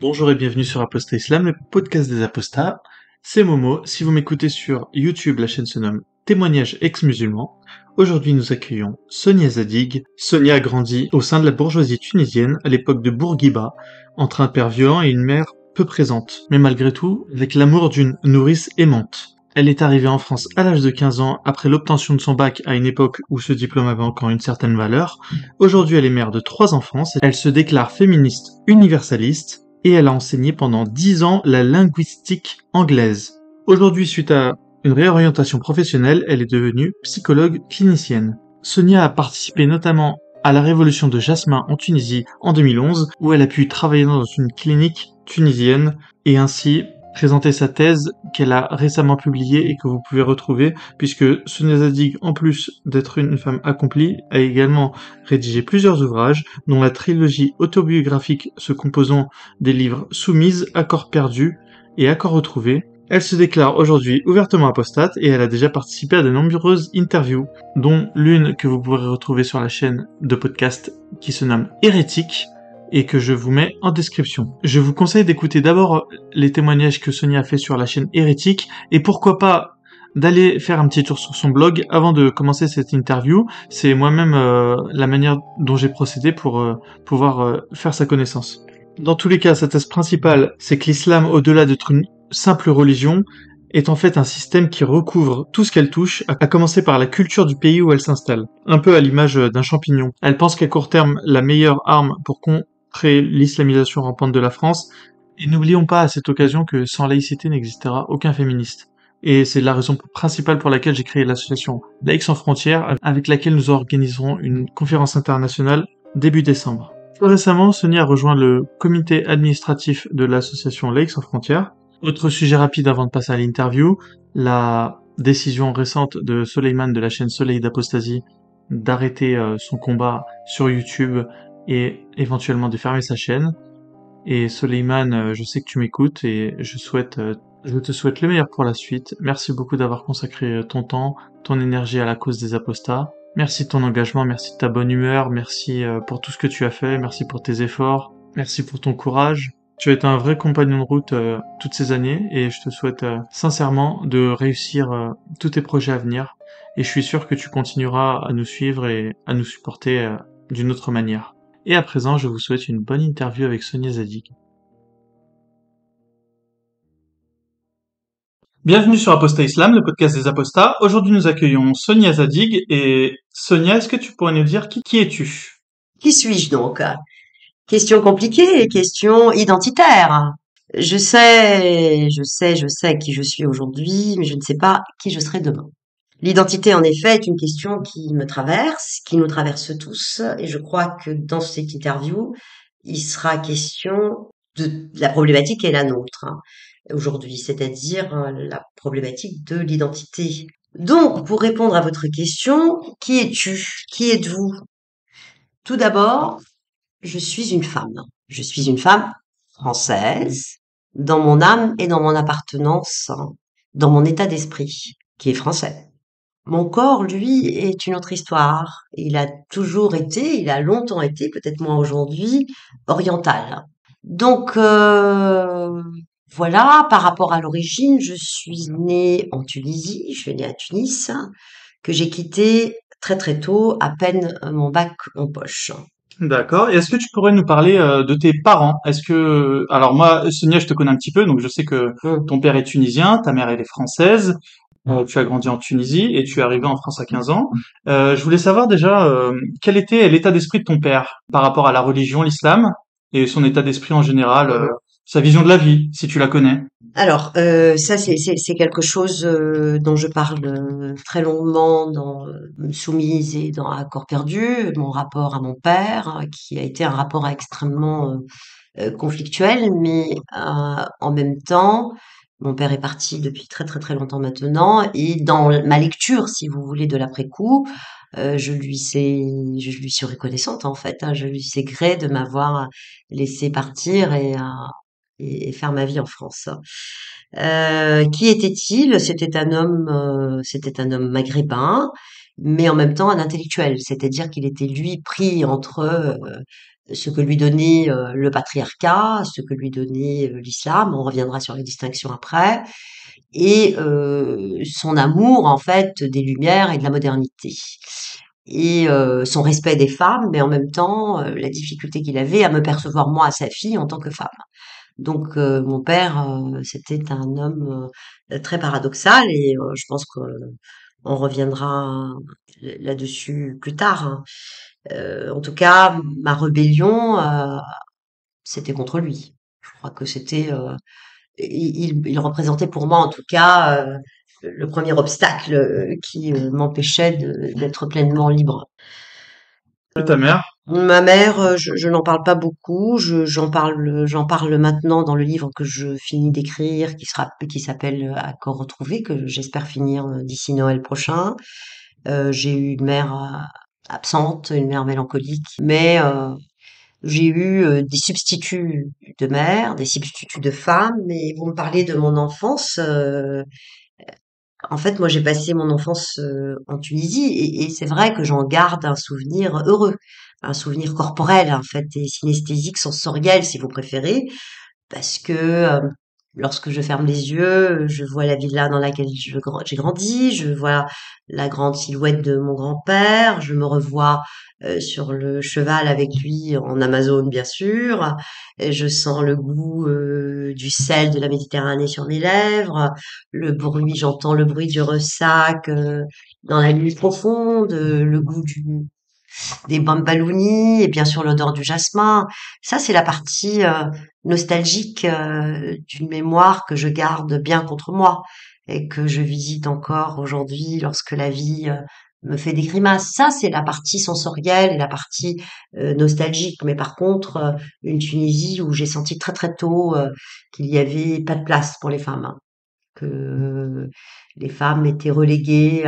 Bonjour et bienvenue sur Apostat Islam, le podcast des apostats. C'est Momo. Si vous m'écoutez sur YouTube, la chaîne se nomme Témoignages ex-musulmans. Aujourd'hui, nous accueillons Sonia Zadig. Sonia a grandi au sein de la bourgeoisie tunisienne à l'époque de Bourguiba, entre un père violent et une mère peu présente, mais malgré tout, avec l'amour d'une nourrice aimante. Elle est arrivée en France à l'âge de 15 ans, après l'obtention de son bac à une époque où ce diplôme avait encore une certaine valeur. Aujourd'hui, elle est mère de 3 enfants. Elle se déclare féministe universaliste et elle a enseigné pendant 10 ans la linguistique anglaise. Aujourd'hui, suite à une réorientation professionnelle, elle est devenue psychologue clinicienne. Sonia a participé notamment à la révolution de Jasmin en Tunisie en 2011, où elle a pu travailler dans une clinique tunisienne et ainsi présenter sa thèse qu'elle a récemment publiée et que vous pouvez retrouver, puisque Sonia Zadig, en plus d'être une femme accomplie, a également rédigé plusieurs ouvrages, dont la trilogie autobiographique se composant des livres Soumise, Accords perdus et Accords retrouvés. Elle se déclare aujourd'hui ouvertement apostate et elle a déjà participé à de nombreuses interviews, dont l'une que vous pourrez retrouver sur la chaîne de podcast qui se nomme Hérétique et que je vous mets en description. Je vous conseille d'écouter d'abord les témoignages que Sonia a fait sur la chaîne Hérétique et pourquoi pas d'aller faire un petit tour sur son blog avant de commencer cette interview. C'est moi-même la manière dont j'ai procédé pour pouvoir faire sa connaissance. Dans tous les cas, sa thèse principale, c'est que l'islam, au-delà d'être une simple religion, est en fait un système qui recouvre tout ce qu'elle touche, à commencer par la culture du pays où elle s'installe, un peu à l'image d'un champignon. Elle pense qu'à court terme, la meilleure arme pour contrer l'islamisation rampante de la France, et n'oublions pas à cette occasion que sans laïcité n'existera aucun féministe. Et c'est la raison principale pour laquelle j'ai créé l'association Laïcs sans frontières, avec laquelle nous organiserons une conférence internationale début décembre. Plus récemment, Sonia a rejoint le comité administratif de l'association Laïcs sans frontières. Autre sujet rapide avant de passer à l'interview, la décision récente de Soleiman de la chaîne Soleil d'Apostasie d'arrêter son combat sur YouTube et éventuellement de fermer sa chaîne. Et Soleiman, je sais que tu m'écoutes et je te souhaite le meilleur pour la suite. Merci beaucoup d'avoir consacré ton temps, ton énergie à la cause des apostats. Merci de ton engagement, merci de ta bonne humeur, merci pour tout ce que tu as fait, merci pour tes efforts, merci pour ton courage. Tu as été un vrai compagnon de route toutes ces années et je te souhaite sincèrement de réussir tous tes projets à venir. Et je suis sûr que tu continueras à nous suivre et à nous supporter d'une autre manière. Et à présent, je vous souhaite une bonne interview avec Sonia Zadig. Bienvenue sur Apostat Islam, le podcast des apostats. Aujourd'hui, nous accueillons Sonia Zadig. Et Sonia, est-ce que tu pourrais nous dire qui es-tu? Qui suis-je donc? Question compliquée, question identitaire. Je sais qui je suis aujourd'hui, mais je ne sais pas qui je serai demain. L'identité, en effet, est une question qui me traverse, qui nous traverse tous, et je crois que dans cette interview, il sera question de la problématique qui est la nôtre, aujourd'hui, c'est-à-dire la problématique de l'identité. Donc, pour répondre à votre question, qui es-tu? Qui êtes-vous? Tout d'abord, je suis une femme. Je suis une femme française, dans mon âme et dans mon appartenance, dans mon état d'esprit, qui est français. Mon corps, lui, est une autre histoire. Il a toujours été, il a longtemps été, peut-être moins aujourd'hui, oriental. Donc, voilà, par rapport à l'origine, je suis née en Tunisie, je suis née à Tunis, que j'ai quitté très très tôt, à peine mon bac en poche. D'accord. Et est-ce que tu pourrais nous parler de tes parents? Alors moi, Sonia, je te connais un petit peu, donc je sais que Mmh. ton père est tunisien, ta mère elle est française. Tu as grandi en Tunisie et tu es arrivé en France à 15 ans. Je voulais savoir déjà quel était l'état d'esprit de ton père par rapport à la religion, l'islam, et son état d'esprit en général, sa vision de la vie, si tu la connais. Alors, ça c'est quelque chose dont je parle très longuement dans Soumise et dans Accords perdus, mon rapport à mon père, qui a été un rapport extrêmement conflictuel, mais en même temps, mon père est parti depuis très très très longtemps maintenant, et dans ma lecture, si vous voulez, de l'après-coup, je lui suis reconnaissante en fait, je lui sais gré de m'avoir laissé partir et faire ma vie en France. Qui était-il? C'était un homme maghrébin, mais en même temps un intellectuel. C'est-à-dire qu'il était lui pris entre ce que lui donnait le patriarcat, ce que lui donnait l'islam. On reviendra sur les distinctions après. Et son amour, en fait, des Lumières et de la modernité. Et son respect des femmes, mais en même temps, la difficulté qu'il avait à me percevoir moi, sa fille, en tant que femme. Donc mon père, c'était un homme très paradoxal et je pense qu'on reviendra là-dessus plus tard, hein. En tout cas, ma rébellion, c'était contre lui. Je crois que c'était, il représentait pour moi, en tout cas, le premier obstacle qui m'empêchait d'être pleinement libre. Et ta mère? Ma mère, je n'en parle pas beaucoup. J'en parle maintenant dans le livre que je finis d'écrire, qui s'appelle Accords retrouvés, que j'espère finir d'ici Noël prochain. J'ai eu une mère absente, une mère mélancolique, mais j'ai eu des substituts de mère, des substituts de femme. Mais vous me parlez de mon enfance. En fait, moi, j'ai passé mon enfance en Tunisie et c'est vrai que j'en garde un souvenir heureux, un souvenir corporel, en fait, et synesthésique, sensoriel, si vous préférez, parce que lorsque je ferme les yeux, je vois la villa dans laquelle j'ai grandi, je vois la grande silhouette de mon grand-père, je me revois sur le cheval avec lui en Amazone, bien sûr, et je sens le goût du sel de la Méditerranée sur mes lèvres, j'entends le bruit du ressac dans la nuit profonde, le goût des bambalouni et bien sûr l'odeur du jasmin. Ça, c'est la partie nostalgique d'une mémoire que je garde bien contre moi et que je visite encore aujourd'hui lorsque la vie me fait des grimaces. Ça, c'est la partie sensorielle et la partie nostalgique. Mais par contre, une Tunisie où j'ai senti très très tôt qu'il y avait pas de place pour les femmes, hein, que les femmes étaient reléguées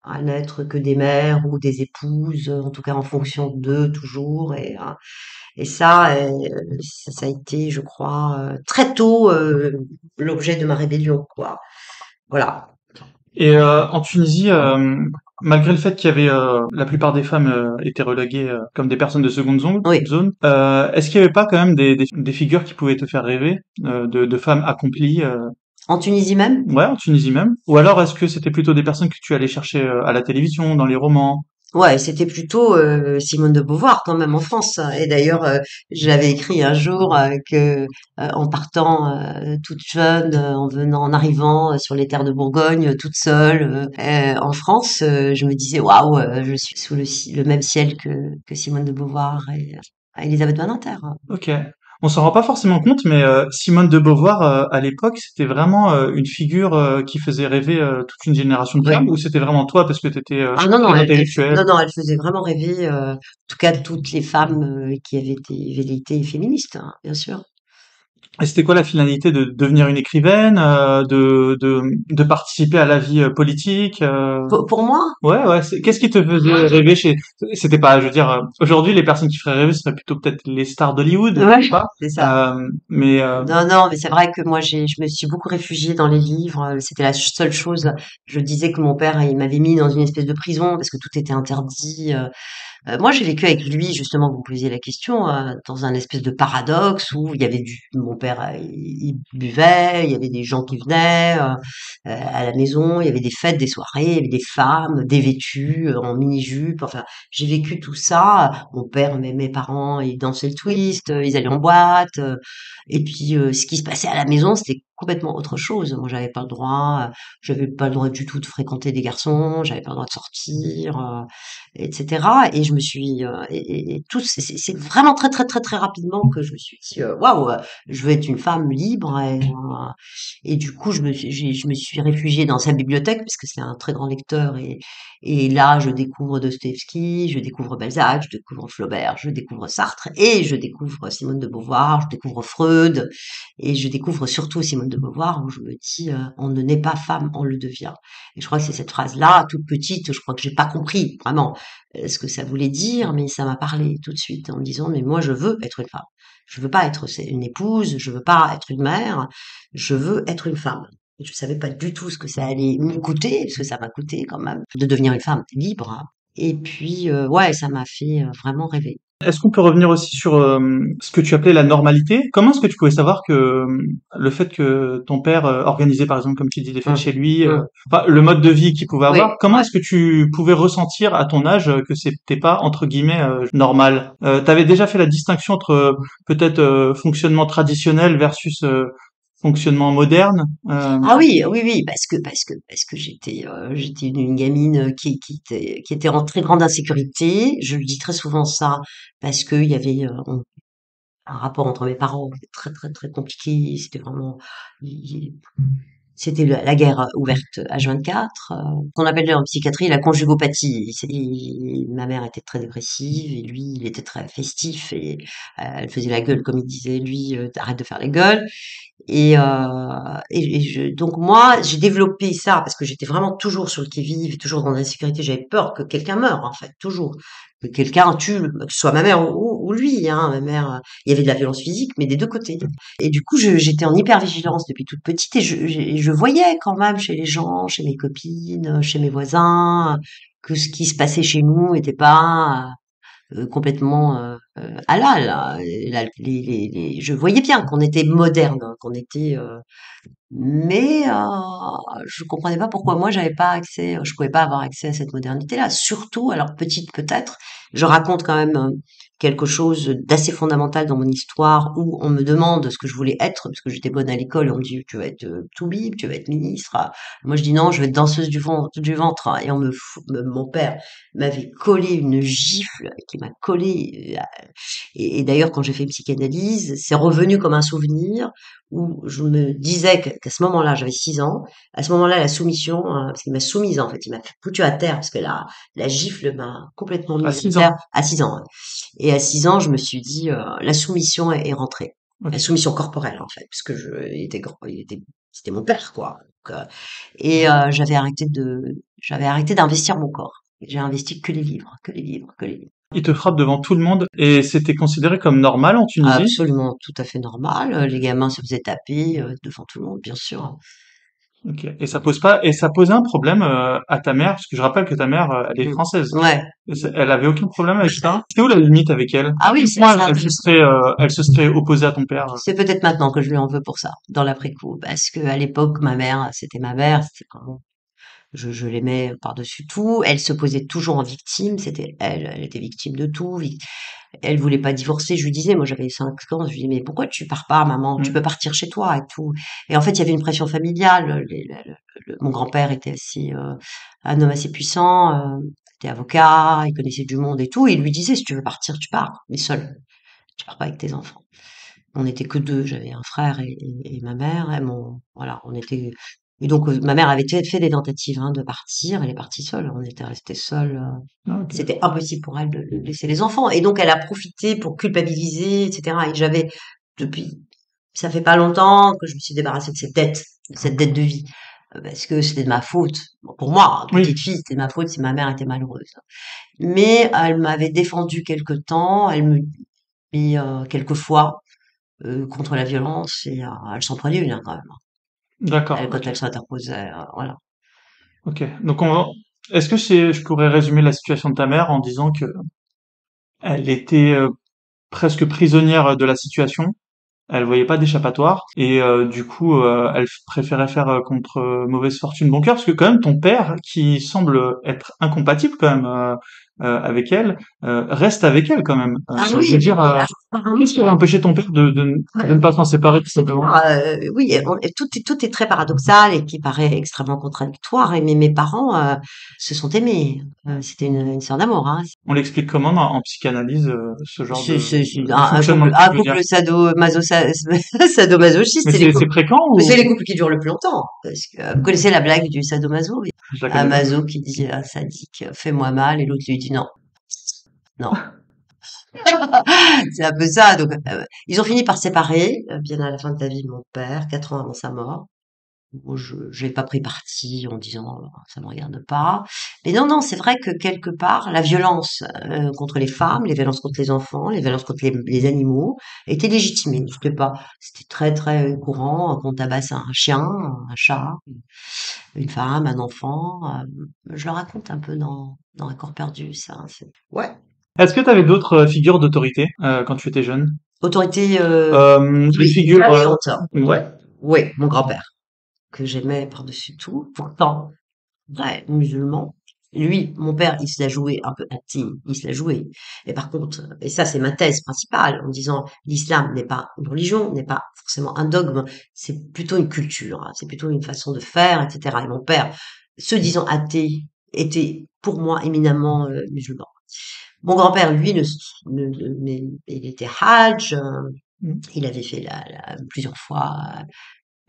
à n'être que des mères ou des épouses, en tout cas en fonction d'eux toujours. Et ça, ça a été, je crois, très tôt l'objet de ma rébellion, quoi. Voilà. Et en Tunisie, malgré le fait qu'il y avait la plupart des femmes étaient reléguées comme des personnes de seconde Oui. zone, est-ce qu'il n'y avait pas quand même des figures qui pouvaient te faire rêver, de femmes accomplies, En Tunisie même? ouais, en Tunisie même? Ou alors est-ce que c'était plutôt des personnes que tu allais chercher à la télévision, dans les romans? Ouais, c'était plutôt Simone de Beauvoir quand même en France. Et d'ailleurs, j'avais écrit un jour que en partant toute jeune, en arrivant sur les terres de Bourgogne, toute seule en France, je me disais waouh, je suis sous le même ciel que Simone de Beauvoir et Elisabeth Badinter. Ok. On s'en rend pas forcément compte, mais Simone de Beauvoir, à l'époque, c'était vraiment une figure qui faisait rêver toute une génération de femmes, Oui. ou c'était vraiment toi parce que tu étais Ah non, non, très intellectuelle? non, non, elle faisait vraiment rêver, en tout cas toutes les femmes qui avaient été velléités féministes, hein, bien sûr. Et c'était quoi la finalité de devenir une écrivaine, de participer à la vie politique? Pour moi, Ouais, ouais. Qu'est-ce qui te faisait rêver chez... C'était pas, je veux dire, aujourd'hui, les personnes qui feraient rêver, ce serait plutôt peut-être les stars d'Hollywood, ouais, pas? c'est ça. Mais Non, non, mais c'est vrai que moi, je me suis beaucoup réfugiée dans les livres. C'était la seule chose. Je disais que mon père, il m'avait mis dans une espèce de prison parce que tout était interdit. Moi, j'ai vécu avec lui, justement, vous me posiez la question, dans un espèce de paradoxe où il y avait mon père, il buvait, il y avait des gens qui venaient à la maison, il y avait des fêtes, des soirées, il y avait des femmes dévêtues en mini-jupe. Enfin, j'ai vécu tout ça. Mon père, mes parents, ils dansaient le twist, ils allaient en boîte. Et puis, ce qui se passait à la maison, c'était complètement autre chose. Moi, j'avais pas le droit du tout de fréquenter des garçons, j'avais pas le droit de sortir. Etc. Et je me suis et tout c'est vraiment très très très très rapidement que je me suis dit waouh, je veux être une femme libre et du coup je me suis réfugiée dans sa bibliothèque parce que c'est un très grand lecteur et là je découvre Dostoïevski, je découvre Balzac, je découvre Flaubert, je découvre Sartre et je découvre Simone de Beauvoir, je découvre Freud et je découvre surtout Simone de Beauvoir où je me dis on ne naît pas femme, on le devient. Et je crois que c'est cette phrase-là, toute petite, je crois que j'ai pas compris vraiment ce que ça voulait dire, mais ça m'a parlé tout de suite en me disant, mais moi je veux être une femme. Je veux pas être une épouse, je veux pas être une mère, je veux être une femme. Et je savais pas du tout ce que ça allait me coûter, parce que ça m'a coûté quand même de devenir une femme libre, hein. Et puis, ouais, ça m'a fait vraiment rêver. Est-ce qu'on peut revenir aussi sur ce que tu appelais la normalité? Comment est-ce que tu pouvais savoir que le fait que ton père organisait, par exemple, comme tu dis, des fêtes Mmh. chez lui, Mmh. enfin, le mode de vie qu'il pouvait Oui, avoir, comment ouais. est-ce que tu pouvais ressentir à ton âge que c'était pas, entre guillemets, normal? T'avais déjà fait la distinction entre peut-être fonctionnement traditionnel versus fonctionnement moderne? Ah oui, oui, oui, parce que j'étais une gamine qui était en très grande insécurité. Je le dis très souvent ça parce qu'il y avait un rapport entre mes parents qui était très très très compliqué. C'était vraiment, il- c'était la guerre ouverte H24, qu'on appelle en psychiatrie la conjugopathie. Ma mère était très dépressive et lui, il était très festif et elle faisait la gueule comme il disait lui, arrête de faire la gueule. Donc moi, j'ai développé ça parce que j'étais vraiment toujours sur le qui-vive, toujours dans l'insécurité. J'avais peur que quelqu'un meure, en fait, toujours. Que quelqu'un tue, que ce soit ma mère ou lui, hein. Ma mère, il y avait de la violence physique, mais des deux côtés. Et du coup, j'étais en hypervigilance depuis toute petite et je voyais quand même chez les gens, chez mes copines, chez mes voisins, que ce qui se passait chez nous n'était pas complètement halal, hein. Je voyais bien qu'on était moderne, hein, qu'on était mais je comprenais pas pourquoi moi j'avais pas accès, je pouvais pas avoir accès à cette modernité-là. Surtout, alors petite peut-être, je raconte quand même quelque chose d'assez fondamental dans mon histoire où on me demande ce que je voulais être parce que j'étais bonne à l'école. On me dit tu vas être toubib, tu vas être ministre. Moi je dis non, je vais être danseuse du ventre. Et mon père m'avait collé une gifle qui m'a collé. Et d'ailleurs quand j'ai fait une psychanalyse, c'est revenu comme un souvenir où je me disais qu'à ce moment-là, j'avais 6 ans, à ce moment-là, la soumission, parce qu'il m'a soumise en fait, il m'a foutu à terre parce que la gifle m'a complètement À mise à 6 ans. terre à 6 ans. Ouais. Et à 6 ans, je me suis dit, la soumission est rentrée. La Ok. soumission corporelle en fait, parce que il était grand, c'était mon père quoi. Donc, j'avais arrêté d'investir mon corps. J'ai investi que les livres, que les livres, que les livres. Il te frappe devant tout le monde et c'était considéré comme normal en Tunisie? Absolument tout à fait normal. Les gamins se faisaient taper devant tout le monde, bien sûr. Ok. Et ça pose pas, et ça posait un problème à ta mère, parce que je rappelle que ta mère, elle est Mm. française. Ouais. Elle avait aucun problème avec ça. C'était où la limite avec elle? Ah oui, Moi, elle se serait opposée à ton père. c'est peut-être maintenant que je lui en veux pour ça, dans l'après-coup, parce que à l'époque, c'était ma mère, c'était vraiment, je l'aimais par-dessus tout. Elle se posait toujours en victime, c'était elle, elle était victime de tout. Elle voulait pas divorcer. Je lui disais, moi j'avais 5 ans, je lui dis mais pourquoi tu pars pas, maman? Tu Hmm. peux partir chez toi et tout. Et en fait, il y avait une pression familiale. Mon grand-père était un homme assez puissant, était avocat, il connaissait du monde et tout. Et il lui disait, si tu veux partir, tu pars, mais seul. Tu pars pas avec tes enfants. On n'était que 2, j'avais un frère et ma mère et voilà, on était et donc ma mère avait fait des tentatives, hein, de partir, elle est partie seule, on était restés seuls, Ah, ok. c'était impossible pour elle de laisser les enfants et donc elle a profité pour culpabiliser et cetera et j'avais depuis ça fait pas longtemps que je me suis débarrassée de cette dette de vie, parce que c'était de ma faute. Bon, pour moi, hein, Oui. petite fille, c'était de ma faute si ma mère était malheureuse. Mais elle m'avait défendu quelque temps, elle me dit, quelquefois contre la violence et elle s'en prenait une hein, quand même. D'accord. Elle, quand Ok. elle s'interposait, voilà. Ok. Donc est-ce que je pourrais résumer la situation de ta mère en disant que elle était presque prisonnière de la situation. Elle voyait pas d'échappatoire et du coup, elle préférait faire contre mauvaise fortune bon cœur parce que quand même ton père, qui semble être incompatible quand même avec elle, reste avec elle quand même. Ah Je veux oui, dire, qu'est-ce qui aurait empêché ton père de ne pas s'en séparer tout simplement? oui, et tout est très paradoxal et qui paraît extrêmement contradictoire. Mais mes parents se sont aimés. C'était une histoire d'amour. Hein. On l'explique comment en psychanalyse ce genre C'est de fonctionnement de un couple, je veux dire. couple sadomasochiste. Mais c'est fréquent C'est ou les couples qui durent le plus longtemps. Parce que, vous connaissez la blague du sadomaso? Oui. je la Un connais pas? maso qui dit à un sadique, fais-moi mal, et l'autre lui dit non, non. C'est un peu ça. Donc, ils ont fini par se séparer, bien à la fin de la vie de mon père, 4 ans avant sa mort. Moi, je n'ai pas pris parti en disant ça me regarde pas. Mais non, non, c'est vrai que quelque part, la violence contre les femmes, les violences contre les enfants, les violences contre les animaux étaient légitimées. C'était très très courant qu'on tabasse un chien, un chat, une femme, un enfant. Je le raconte un peu dans Accord perdu, ça. Ouais. Est-ce que tu avais d'autres figures d'autorité quand tu étais jeune? Autorité, Des oui, figures... bienveillante. Ouais. Oui, mon grand-père, que j'aimais par-dessus tout. Pourtant, vrai, musulman. Lui, mon père, il se la jouait un peu athée, il se la jouait. Et par contre, et ça c'est ma thèse principale, en disant l'islam n'est pas une religion, n'est pas forcément un dogme, c'est plutôt une culture, hein, c'est plutôt une façon de faire, etc. Et mon père, se disant athée, était pour moi éminemment musulman. Mon grand-père, lui, mais il était hajj, il avait fait plusieurs fois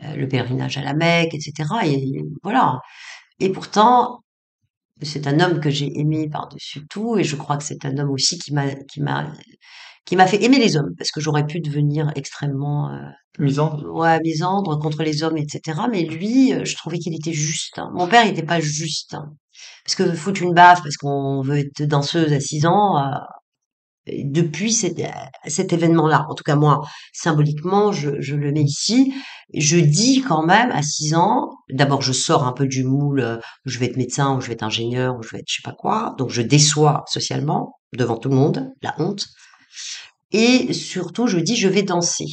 le pèlerinage à la Mecque, etc. Et voilà. Et pourtant, c'est un homme que j'ai aimé par-dessus tout, et je crois que c'est un homme aussi qui m'a fait aimer les hommes, parce que j'aurais pu devenir extrêmement Misandre. ouais, misandre contre les hommes, etc. Mais lui, je trouvais qu'il était juste, hein. Mon père, il n'était pas juste, hein. Parce que foutre une baffe parce qu'on veut être danseuse à 6 ans, depuis cet événement-là, en tout cas moi, symboliquement, je le mets ici. Je dis quand même à 6 ans, d'abord je sors un peu du moule, je vais être médecin ou je vais être ingénieur ou je vais être je sais pas quoi, donc je déçois socialement devant tout le monde, la honte. Et surtout, je dis je vais danser.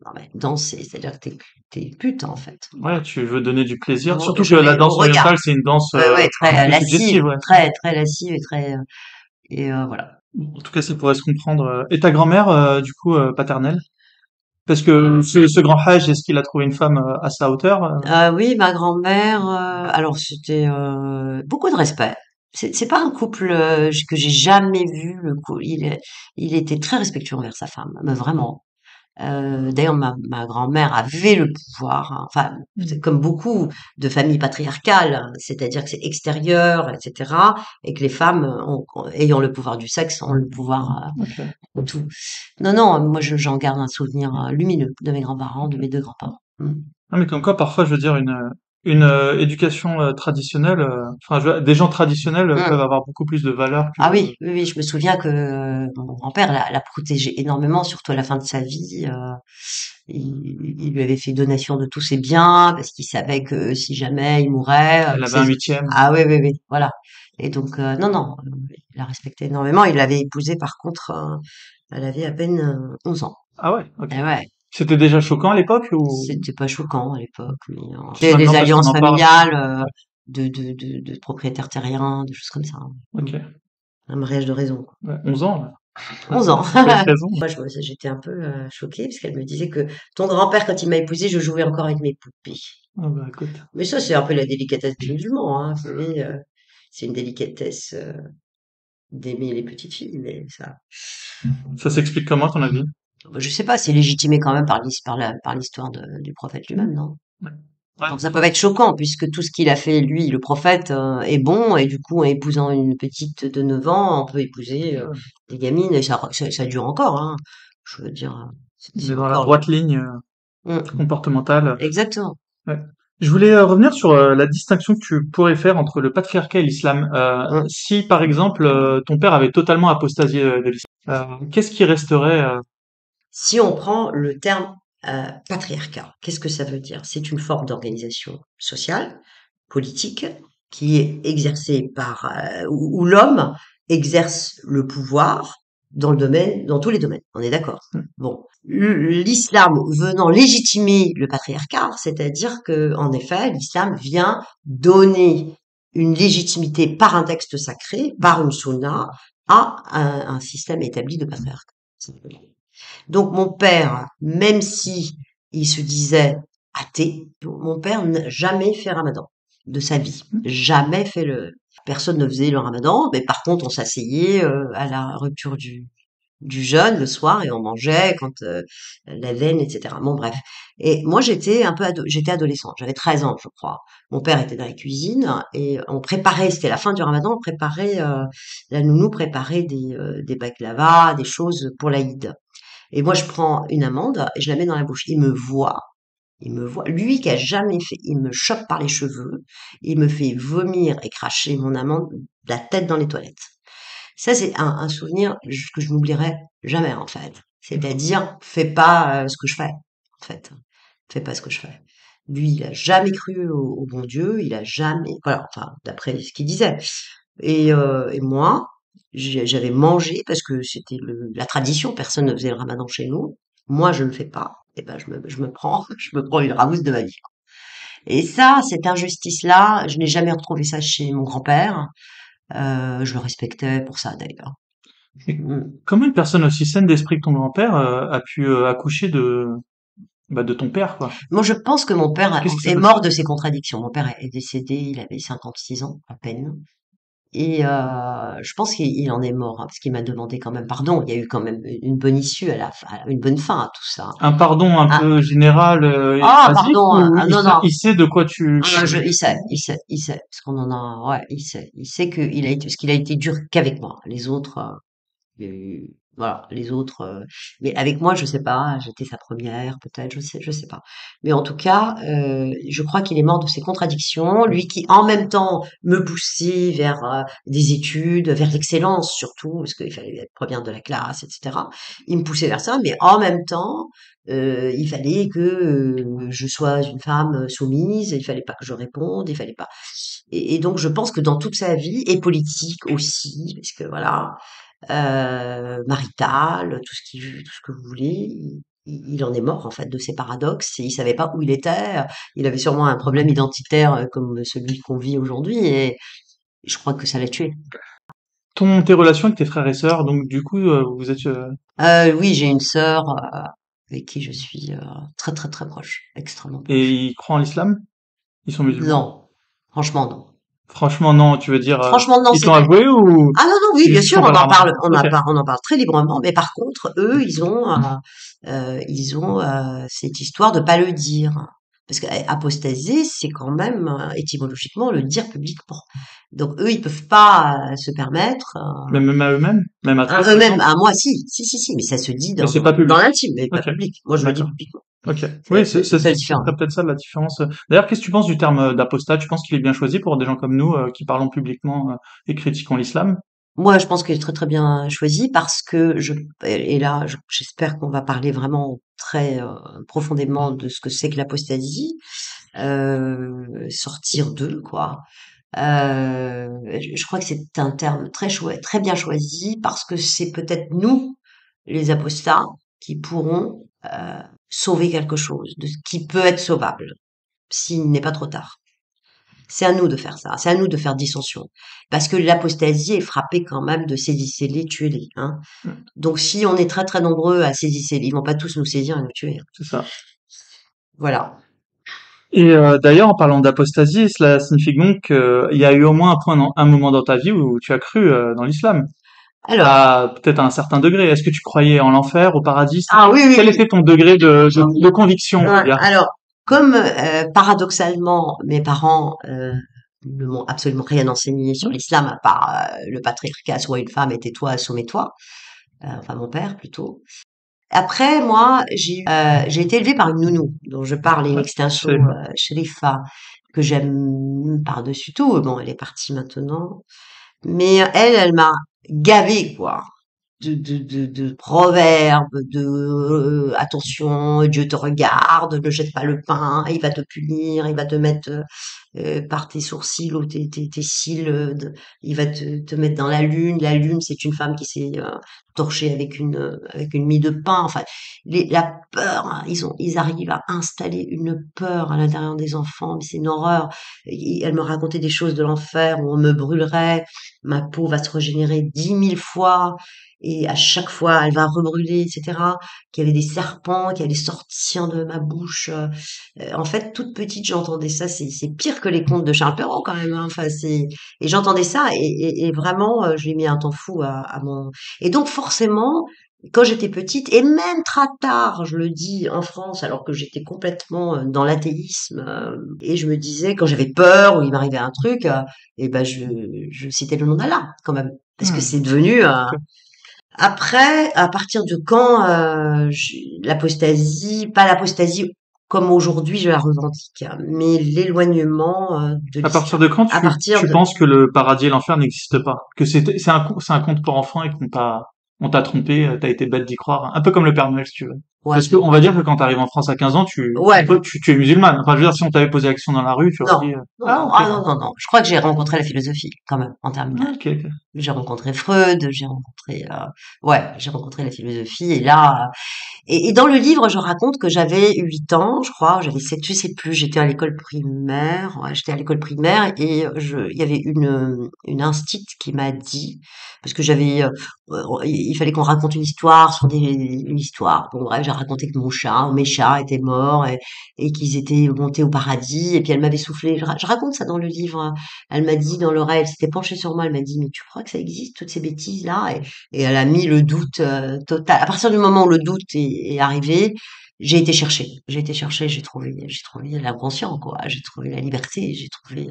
Non mais danser, c'est-à-dire que t'es pute en fait. Ouais, tu veux donner du plaisir. Surtout que Je la vais au danse regard. orientale, c'est une danse Ouais, ouais, un très peu lascive, suggestive, ouais. très très lascive et très voilà. En tout cas, ça pourrait se comprendre. Et ta grand-mère, du coup, paternelle? Parce que ce grand Hajj, est-ce qu'il a trouvé une femme à sa hauteur? Oui, ma grand-mère, alors c'était, beaucoup de respect. C'est pas un couple, que j'ai jamais vu le cou il était très respectueux envers sa femme, mais vraiment. D'ailleurs ma grand-mère avait le pouvoir, hein, enfin, c'est comme beaucoup de familles patriarcales, hein, c'est-à-dire que c'est extérieur et cetera et que les femmes ayant le pouvoir du sexe ont le pouvoir, Ok. de tout. Non, non, moi j'en garde un souvenir, lumineux de mes grands-parents, de mes 2 grands-parents. Mmh. Ah, mais comme quoi, parfois, je veux dire, une éducation traditionnelle, enfin, des gens traditionnels Mmh. peuvent avoir beaucoup plus de valeur que... Ah oui, oui, oui, je me souviens que mon grand-père l'a protégé énormément, surtout à la fin de sa vie. Il lui avait fait donation de tous ses biens parce qu'il savait que si jamais il mourait, Elle avait un huitième. ah oui, oui, oui, voilà. Et donc non, non, il la respectait énormément. Il l'avait épousée par contre, elle avait à peine 11 ans. Ah ouais, ok. Et ouais, C'était déjà choquant à l'époque ou c'était pas choquant à l'époque, mais juste c'était des maintenant parce qu'on alliances en parle? familiales Ouais, de propriétaires terriens, des choses comme ça, hein. ok. Un mariage de raison. Ouais, 11 ans, là. 11 ans. Ça peut être raison. Moi, j'étais un peu choquée parce qu'elle me disait que ton grand-père, quand il m'a épousée, je jouais encore avec mes poupées. Ah bah écoute. Mais ça, c'est un peu la délicatesse des musulmans, hein. Vous savez, c'est une délicatesse d'aimer les petites filles, mais ça, Ça s'explique comment, à ton avis? je sais pas, c'est légitimé quand même par l'histoire du prophète lui-même, non? Ouais. Ouais. Donc ça peut pas être choquant puisque tout ce qu'il a fait, lui, le prophète, est bon et du coup, en épousant une petite de 9 ans, on peut épouser des gamines et ça dure encore, hein. Je veux dire, On est c'est dans la encore. droite ligne Mm. comportementale. Exactement. Ouais. Je voulais revenir sur la distinction que tu pourrais faire entre le patriarcat et l'islam. Mm. Si, par exemple, ton père avait totalement apostasié de l'islam, qu'est-ce qui resterait Si on prend le terme patriarcat, qu'est-ce que ça veut dire? C'est une forme d'organisation sociale, politique, qui est exercée où l'homme exerce le pouvoir dans tous les domaines. On est d'accord. Bon, l'islam venant légitimer le patriarcat, c'est-à-dire que, en effet, l'islam vient donner une légitimité par un texte sacré, par une sunna, à un système établi de patriarcat. Donc mon père, même si il se disait athée, mon père n'a jamais fait Ramadan de sa vie. Jamais fait personne ne faisait le Ramadan, mais par contre on s'asseyait à la rupture du jeûne le soir et on mangeait quand la veine, etc. Bon bref. Et moi j'étais adolescente, j'avais 13 ans je crois. Mon père était dans la cuisine et on préparait, c'était la fin du Ramadan, on préparait la nounou préparait des baklavas, des choses pour l'Aïd. Et moi, je prends une amande et je la mets dans la bouche. Il me voit. Lui qui a jamais fait, il me chope par les cheveux, il me fait vomir et cracher mon amande la tête dans les toilettes. Ça, c'est un souvenir que je n'oublierai jamais, en fait. C'est-à-dire, fais pas ce que je fais, en fait. Fais pas ce que je fais. Lui, il a jamais cru au bon Dieu, il a jamais, voilà, enfin, d'après ce qu'il disait. Et moi, J'avais mangé parce que c'était la tradition, personne ne faisait le ramadan chez nous. Moi, je ne le fais pas. Et ben, je me prends une ramousse de ma vie. Et ça, cette injustice-là, je n'ai jamais retrouvé ça chez mon grand-père. Je le respectais pour ça d'ailleurs. Et Mm. comment une personne aussi saine d'esprit que ton grand-père a pu accoucher de ton père, quoi? Moi, je pense que mon père Qu'est-ce qui s'est est passé? mort de ses contradictions. Mon père est décédé, il avait 56 ans à peine. Et je pense qu'il en est mort, hein, parce qu'il m'a demandé quand même pardon. Il y a eu quand même une bonne issue une bonne fin à tout ça. Un pardon un Ah, peu général et ah, basique pardon, ou non, non. il sait de quoi Ah, il sait, parce qu'on en a, ouais, il sait parce qu'il a été dur qu'avec moi. Les autres, voilà, les autres, mais avec moi, je sais pas, j'étais sa première, peut-être, je sais pas. Mais en tout cas, je crois qu'il est mort de ses contradictions, lui qui, en même temps, me poussait vers des études, vers l'excellence surtout, parce qu'il fallait être première de la classe, etc. Il me poussait vers ça, mais en même temps, il fallait que je sois une femme soumise, il fallait pas que je réponde, il fallait pas. Et donc, je pense que dans toute sa vie, et politique aussi, parce que voilà, marital, tout ce que vous voulez. Il en est mort en fait de ces paradoxes et il savait pas où il était. Il avait sûrement un problème identitaire comme celui qu'on vit aujourd'hui et je crois que ça l'a tué. tes relations avec tes frères et sœurs, donc du coup, vous êtes, Oui, j'ai une sœur avec qui je suis très très très proche, extrêmement et proche. ils croient en l'islam? Ils sont musulmans? Non, franchement non. Franchement, non, tu veux dire, Franchement non, ils te c'est l'ont avoué ou ah non non oui c'est bien juste qu'ils sûr font pas le ramadan? Ok. on en parle très librement mais par contre eux ils ont cette histoire de pas le dire parce que apostasier c'est quand même étymologiquement le dire publiquement donc eux ils peuvent pas se permettre Même à eux-mêmes? Même à toi, par eux-mêmes exemple? à moi si mais ça se dit Mais c'est pas dans public. l'intime mais pas Ok, public moi je le dis d'accord. publiquement Ok. Oui, c'est ça la ce différence. serait peut-être ça la différence. D'ailleurs, qu'est-ce que tu penses du terme d'apostat? Tu penses qu'il est bien choisi pour des gens comme nous qui parlons publiquement et critiquons l'islam? Moi, je pense qu'il est très très bien choisi parce que et là, j'espère qu'on va parler vraiment très profondément de ce que c'est que l'apostasie, sortir d'eux, quoi. Je crois que c'est un terme très chouette, très bien choisi parce que c'est peut-être nous, les apostats, qui pourrons sauver quelque chose, de ce qui peut être sauvable, s'il n'est pas trop tard. C'est à nous de faire ça, c'est à nous de faire dissension. Parce que l'apostasie est frappée quand même de saisissez-les, tuez-les. Hein. Mm, Donc si on est très très nombreux à saisir, ils vont pas tous nous saisir et nous tuer. Hein. c'est ça. Voilà. Et d'ailleurs, en parlant d'apostasie, cela signifie donc qu'il y a eu au moins un moment dans ta vie où tu as cru dans l'islam, Alors, à peut-être à un certain degré. Est-ce que tu croyais en l'enfer, au paradis? ah oui, oui, Quel oui. était ton degré de conviction, on va Ouais, dire? alors, comme paradoxalement, mes parents ne m'ont absolument rien enseigné sur l'islam, à part le patriarcat, sois une femme et tais-toi, soumets-toi, enfin mon père plutôt. Après, moi, j'ai été élevée par une nounou, dont je parle in Ouais, extenso, c'est Sherifa, que j'aime par-dessus tout. Bon, elle est partie maintenant. Mais elle m'a gavée, quoi. De proverbes, attention, Dieu te regarde, ne jette pas le pain, il va te punir, il va te mettre par tes sourcils ou tes cils, il va te mettre dans la lune. La lune, c'est une femme qui s'est torchée avec une mie de pain. Enfin, la peur, hein, ils arrivent à installer une peur à l'intérieur des enfants, mais c'est une horreur. Elle me racontait des choses de l'enfer où on me brûlerait, ma peau va se régénérer 10 000 fois et à chaque fois elle va rebrûler, etc. Qu'il y avait des serpents qui allaient sortir de ma bouche. En fait, toute petite, j'entendais ça. C'est pire que les contes de Charles Perrault quand même. Hein. Enfin, et j'entendais ça et vraiment, je lui ai mis un temps fou à mon. Et donc forcément, quand j'étais petite et même très tard, je le dis en France, alors que j'étais complètement dans l'athéisme et je me disais quand j'avais peur ou il m'arrivait un truc, et ben je citais le nom d'Allah quand même parce que hmm, c'est devenu ok. après, à partir de quand l'apostasie, pas l'apostasie comme aujourd'hui je la revendique, hein, mais l'éloignement de À partir l'islam. de quand À partir tu de, penses que le paradis et l'enfer n'existent pas? Que c'est un conte pour enfants et on t'a trompé, t'as été bête d'y croire. Un peu comme le Père Noël, si tu veux. Ouais. Parce que on va dire que quand tu arrives en France à 15 ans, Ouais. tu es musulmane. Enfin, je veux dire, si on t'avait posé la question dans la rue, tu aurais Non. dit, Non, ah, non. ok. Ah non, non, non. Je crois que j'ai rencontré la philosophie, quand même, en Ah, terminale. ok, ok. J'ai rencontré Freud, ouais, j'ai rencontré la philosophie, et là, et dans le livre, je raconte que j'avais 8 ans, je crois, j'avais 7, je sais plus, j'étais à l'école primaire, ouais, j'étais à l'école primaire et il y avait une instite qui m'a dit, parce que il fallait qu'on raconte une histoire une histoire. Bon, bref, j'ai raconté que mes chats étaient morts et qu'ils étaient montés au paradis et puis elle m'avait soufflé, je raconte ça dans le livre, hein. Elle m'a dit dans l'oreille, elle s'était penchée sur moi, elle m'a dit, mais tu crois que ça existe, toutes ces bêtises-là? Et elle a mis le doute total. À partir du moment où le doute est arrivé, j'ai été chercher. J'ai trouvé l'inconscient, quoi. J'ai trouvé la liberté, j'ai trouvé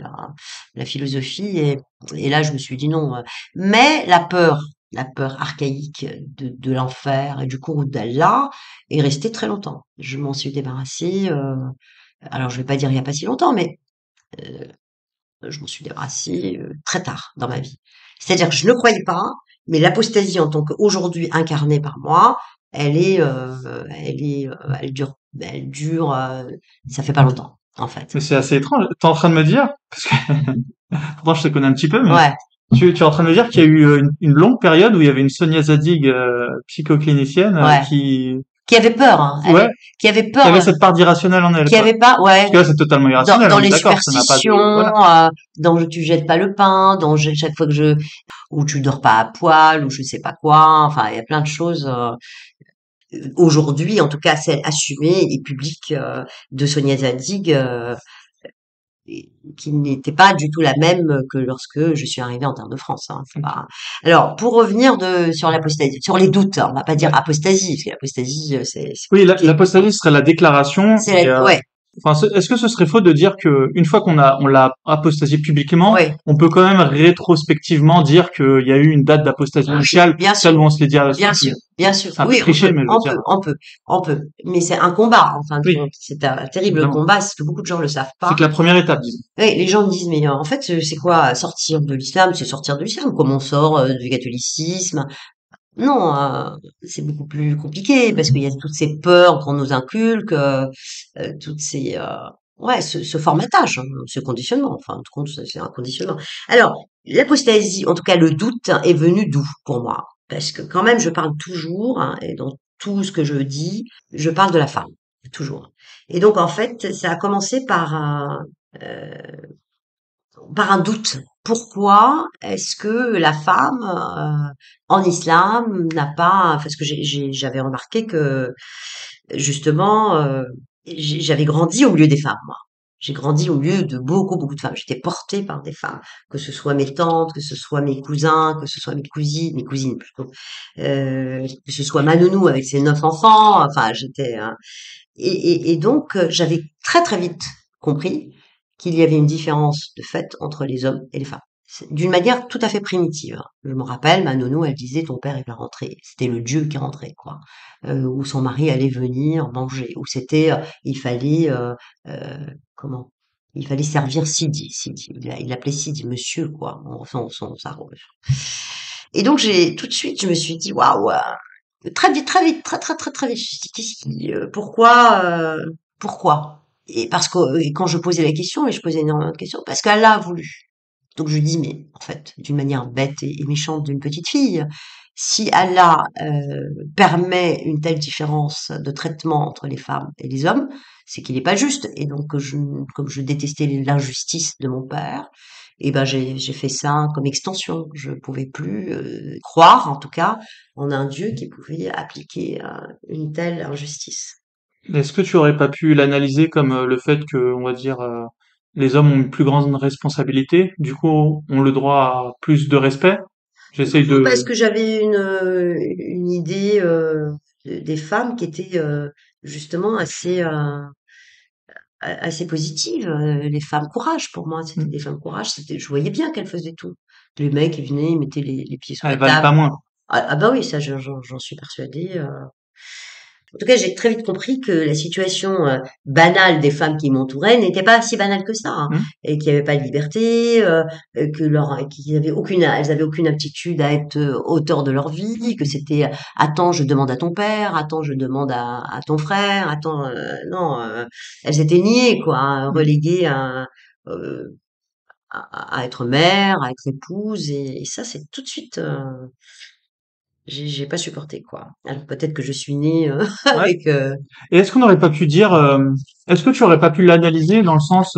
la philosophie. Et là, je me suis dit non. Mais la peur archaïque de l'enfer et du courroux d'Allah est restée très longtemps. Je m'en suis débarrassée. Alors, je vais pas dire il y a pas si longtemps, mais euh, je m'en suis débarrassée très tard dans ma vie. C'est-à-dire que je ne croyais pas, mais l'apostasie en tant qu'aujourd'hui incarnée par moi, elle dure, ça fait pas longtemps, en fait. Mais c'est assez étrange. T'es en train de me dire, parce que pourtant je te connais un petit peu, mais Ouais. tu es en train de me dire qu'il y a eu une longue période où il y avait une Sonia Zadig, psychoclinicienne, Ouais. Qui avait peur, hein. ouais, Qui avait qui peur, avait cette part d'irrationnelle en elle, qui quoi. avait pas, ouais, Parce que là, c'est totalement irrationnel, dans on est les d'accord, ça n'a pas de, superstitions, voilà. dans tu jettes pas le pain, chaque fois que ou tu dors pas à poil, ou je sais pas quoi. Enfin, il y a plein de choses. Aujourd'hui, en tout cas, celle assumée et publique de Sonia Zadig, qui n'était pas du tout la même que lorsque je suis arrivée en terre de France. Hein. C'est Ok. pas... Alors, pour revenir sur l'apostasie, sur les doutes, hein, on va pas dire Ouais. apostasie, parce que l'apostasie, c'est Oui, compliqué. l'apostasie serait la déclaration et, Ouais, enfin, est-ce que ce serait faux de dire que une fois on l'a apostasié publiquement, ouais, on peut quand même rétrospectivement dire qu'il y a eu une date d'apostasie initiale, bien celle sûr. où on se l'est dit à la Bien suite, sûr, bien sûr. c'est un peu Oui, on triché, peut, mais je veux on dire, peut, on peut, on peut. Mais c'est un combat, en fin de oui, compte. C'est un terrible évidemment. combat, c'est que beaucoup de gens le savent C'est pas. que la première étape, disons. Oui, les gens me disent, mais en fait, c'est quoi sortir de l'islam? C'est sortir de l'islam. Comment on sort du catholicisme? Non, c'est beaucoup plus compliqué parce qu'il y a toutes ces peurs qu'on nous inculque, toutes ces, ouais, ce formatage, hein, ce conditionnement. Enfin, en tout compte, c'est un conditionnement. Alors, l'apostasie, en tout cas le doute, hein, est venu d'où pour moi? Parce que quand même, je parle toujours, hein, et dans tout ce que je dis, je parle de la femme, toujours. Et donc, en fait, ça a commencé par un doute. Pourquoi est-ce que la femme en islam n'a pas, parce que j'avais remarqué que justement j'avais grandi au milieu des femmes, moi. J'ai grandi au milieu de beaucoup de femmes. J'étais portée par des femmes, que ce soit mes tantes, que ce soit mes cousins, que ce soit mes cousines plutôt, que ce soit ma nounou avec ses 9 enfants. Enfin, et donc, j'avais très très vite compris qu'il y avait une différence de fait entre les hommes et les femmes. D'une manière tout à fait primitive. Hein. Je me rappelle, ma nounou, elle disait ton père il va rentrer. C'était le Dieu qui rentrait, quoi. Ou son mari allait venir manger. Ou c'était, il fallait, comment? Il fallait servir Sidi. Sidi. Il l'appelait Sidi, monsieur, quoi. Ça. Et donc tout de suite, je me suis dit, waouh, très vite, très vite, très vite. Je me suis dit, pourquoi? Et parce que et quand je posais la question, et je posais énormément de questions, parce qu'Allah a voulu. Donc je dis, mais en fait, d'une manière bête et méchante d'une petite fille, si Allah permet une telle différence de traitement entre les femmes et les hommes, c'est qu'il n'est pas juste. Et donc, comme je détestais l'injustice de mon père, et ben j'ai fait ça comme extension. Je pouvais plus croire, en tout cas, en un Dieu qui pouvait appliquer une telle injustice. Est-ce que tu aurais pas pu l'analyser comme le fait que, on va dire, les hommes ont une plus grande responsabilité, du coup, ont le droit à plus de respect? J'essaye Parce de, que j'avais une idée des femmes qui était justement assez positive. Les femmes courage pour moi, c'était des femmes courage. Je voyais bien qu'elles faisaient tout. Les mecs, ils venaient, ils mettaient les pieds sur la elles valent table. pas moins. Ah bah oui, ça, j'en suis persuadée. En tout cas, j'ai très vite compris que la situation banale des femmes qui m'entouraient n'était pas si banale que ça, hein, Hmm. et qu'il n'y avait pas de liberté, elles avaient aucune aptitude à être auteur de leur vie, que c'était attends, je demande à ton père, attends, je demande à ton frère, attends, non, elles étaient niées, quoi, hein, Hmm. reléguées euh, à être mère, à être épouse, et ça, c'est tout de suite, j'ai pas supporté, quoi. Alors peut-être que je suis née Ouais. avec, Et est-ce qu'on n'aurait pas pu dire, est-ce que tu aurais pas pu l'analyser dans le sens,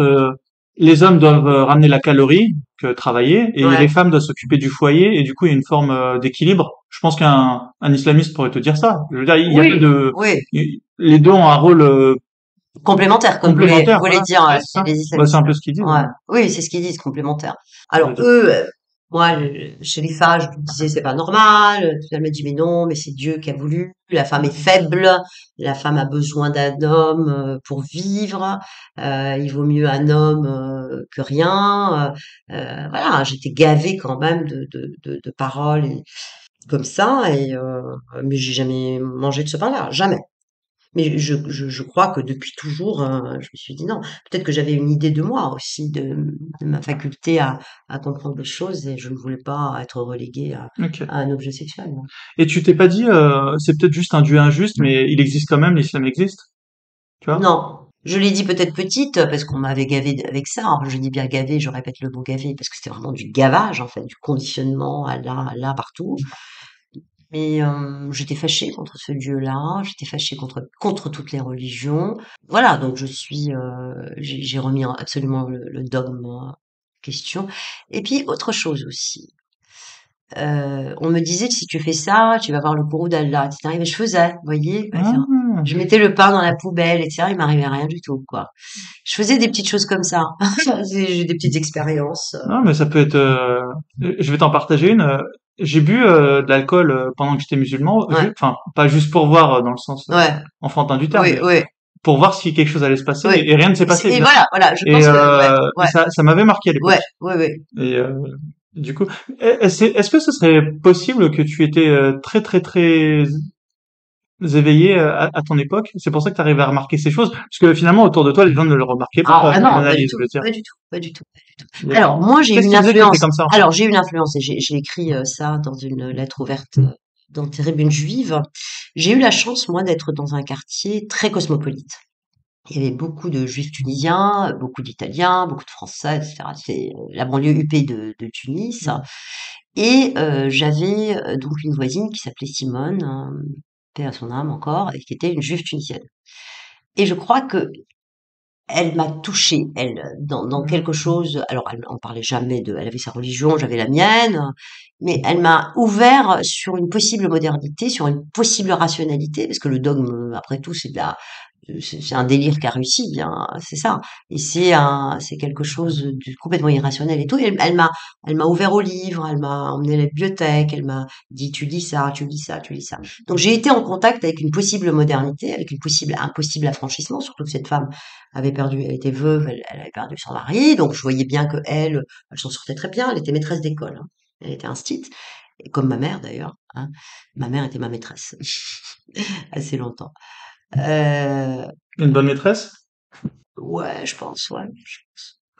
les hommes doivent ramener la calorie, que travailler, et les ouais, femmes doivent s'occuper du foyer, et du coup il y a une forme d'équilibre. Je pense qu'un islamiste pourrait te dire ça. Je veux dire, il y a pas oui, de, oui, les deux ont un rôle complémentaire, comme complémentaire, voulaient voilà. dire Ouais, c'est ça. les Bah, c'est un islamistes. peu ce qu'ils disent, Ouais, hein. oui, c'est ce qu'ils disent, complémentaire. Je Alors veux dire. eux, moi, chez les femmes, je me disais c'est pas normal. Elle m'a dit mais non, mais c'est Dieu qui a voulu. La femme est faible, la femme a besoin d'un homme pour vivre. Il vaut mieux un homme que rien. Voilà, j'étais gavée quand même de paroles comme ça, mais j'ai jamais mangé de ce pain-là, jamais. Mais je crois que depuis toujours, je me suis dit non. Peut-être que j'avais une idée de moi aussi, de ma faculté à comprendre les choses, et je ne voulais pas être reléguée Ok. à un objet sexuel, non. Et tu t'es pas dit, c'est peut-être juste un Dieu injuste, mais il existe quand même, l'islam existe, tu vois? Non, je l'ai dit peut-être petite parce qu'on m'avait gavée avec ça. Alors, je dis bien gavé, je répète le mot gavé parce que c'était vraiment du gavage en fait, du conditionnement à là, partout. Mais j'étais fâchée contre ce Dieu-là, j'étais fâchée contre toutes les religions. Voilà, donc j'ai remis absolument le dogme en question. Et puis autre chose aussi, on me disait si tu fais ça, tu vas voir le courroux d'Allah, etc. Et je faisais, vous voyez, enfin, Ah, je mettais le pain dans la poubelle, etc. Il m'arrivait rien du tout, quoi. Je faisais des petites choses comme ça. J'ai des petites expériences. non, mais ça peut être. Je vais t'en partager une. J'ai bu de l'alcool pendant que j'étais musulman, Ouais, enfin pas juste pour voir dans le sens ouais, enfantin du terme, oui, mais oui, pour voir si quelque chose allait se passer, oui. et rien ne s'est passé, Et bien sûr. voilà, voilà, je Et, pense que, ouais, et ouais, ça m'avait marqué à l'époque. ouais, ouais, ouais. Et du coup, est-ce que ce serait possible que tu étais très très très éveillé à ton époque? C'est pour ça que tu arrives à remarquer ces choses, parce que finalement autour de toi, les gens ne le remarquaient pas Ah à ton non, pas du analyse, tout, je veux dire. pas du tout, pas du tout, pas du tout. Alors, moi, j'ai eu Qu'est-ce une qui faisait que tu étais influence. comme ça en fait? Alors, j'ai eu une influence et j'ai écrit ça dans une lettre ouverte dans Tribune Juive. J'ai eu la chance, moi, d'être dans un quartier très cosmopolite. Il y avait beaucoup de juifs tunisiens, beaucoup d'italiens, beaucoup de français, etc. C'est la banlieue huppée de Tunis. Et j'avais donc une voisine qui s'appelait Simone, paix à son âme encore, et qui était une juive tunisienne. Et je crois que elle m'a touchée, elle, dans quelque chose. Alors, elle en parlait jamais elle avait sa religion, j'avais la mienne, mais elle m'a ouvert sur une possible modernité, sur une possible rationalité, parce que le dogme, après tout, c'est un délire qui a réussi, hein, c'est ça. Et c'est quelque chose de complètement irrationnel et tout. Et elle m'a ouvert au livre, elle m'a emmené à la bibliothèque, elle m'a dit, tu lis ça, tu lis ça, tu lis ça. Donc, j'ai été en contact avec une possible modernité, avec un possible affranchissement, surtout que cette femme elle était veuve, elle avait perdu son mari, donc je voyais bien que elle s'en sortait très bien, elle était maîtresse d'école, hein. Elle était instite, et comme ma mère d'ailleurs, hein. Ma mère était ma maîtresse assez longtemps. Euh, Une bonne maîtresse? ouais, je pense, ouais, je